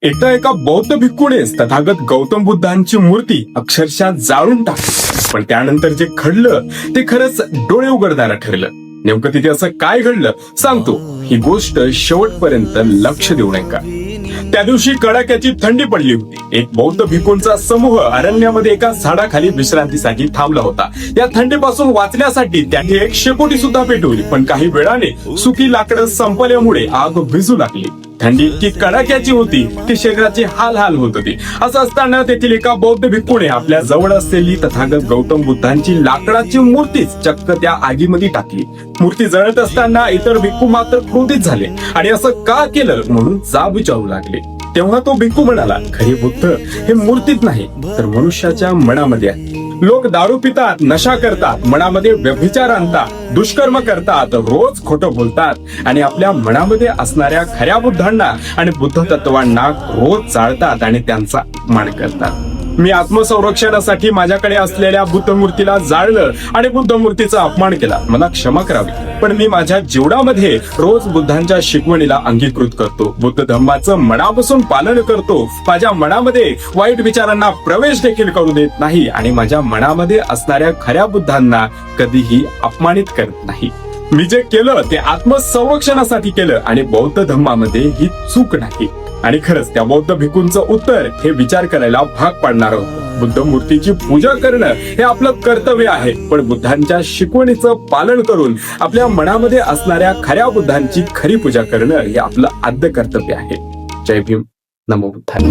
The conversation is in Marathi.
एकदा एका बौद्ध भिक्खूनेच तथागत गौतम बुद्धांची मूर्ती अक्षरशः जाळून टाकली. पण त्यानंतर जे घडलं ते खरंच डोळे उघडणारं ठरलं. नेमकं तिथे असं काय घडलं सांगतो. ही गोष्ट शेवटपर्यंत लक्ष देऊ नका. त्या दिवशी कडाक्याची थंडी पडली होती. एक बौद्ध भिक्खूंचा समूह अरण्यामध्ये एका झाडाखाली विश्रांतीसाठी थांबला होता. या थंडीपासून वाचण्यासाठी त्यांनी एक शेकोटी सुद्धा पेटवली. पण काही वेळाने सुकी लाकडं संपल्यामुळे आग विझू लागली. थंडी इतकी कडाक्याची होती की शरीराची हाल होत होती. असं असताना तेथील एका बौद्ध भिक्खूने आपल्या जवळ असलेली तथागत गौतम बुद्धांची लाकडाची मूर्तीच चक्क त्या आगीमध्ये टाकली. मूर्ती जळत असताना इतर भिक्खू मात्र क्रोधित झाले आणि असं का केलं म्हणून जाब विचारू लागले. तेव्हा तो भिक्खू म्हणाला, खरे बुद्ध हे मूर्तीत नाही तर मनुष्याच्या मनामध्ये आहे. लोक दारू पितात, नशा करतात, मनामध्ये व्यभिचार आणतात, दुष्कर्म करतात, रोज खोटं बोलतात आणि आपल्या मनामध्ये असणाऱ्या खऱ्या बुद्धांना आणि बुद्ध तत्वांना रोज चाळतात आणि त्यांचा अपमान करतात. मी आत्मसंरक्षणासाठी माझ्याकडे असलेल्या बुद्ध मूर्तीला जाळलं आणि बुद्ध मूर्तीचा अपमान केला. मला क्षमा करावी, पण मी माझ्या जीवनामध्ये रोज बुद्धांच्या शिकवणीला अंगीकृत करतो. बुद्ध धम्माचं मनापासून पालन करतो. माझ्या मनामध्ये वाईट विचारांना प्रवेश देखील करू देत नाही आणि माझ्या मनामध्ये असणाऱ्या खऱ्या बुद्धांना कधीही अपमानित करत नाही. मी जे केलं ते आत्मसंरक्षणासाठी केलं आणि बौद्ध धम्मामध्ये ही चूक नाही. आणि खरंच त्या बौद्ध भिक्खूंचं उत्तर हे विचार करायला भाग पाडणार होतं. बुद्ध मूर्तीची पूजा करणं हे आपलं कर्तव्य आहे, पण बुद्धांच्या शिकवणीचं पालन करून आपल्या मनामध्ये असणाऱ्या खऱ्या बुद्धांची खरी पूजा करणं हे आपलं आद्य कर्तव्य आहे. जय भीम, नमो बुद्धाय.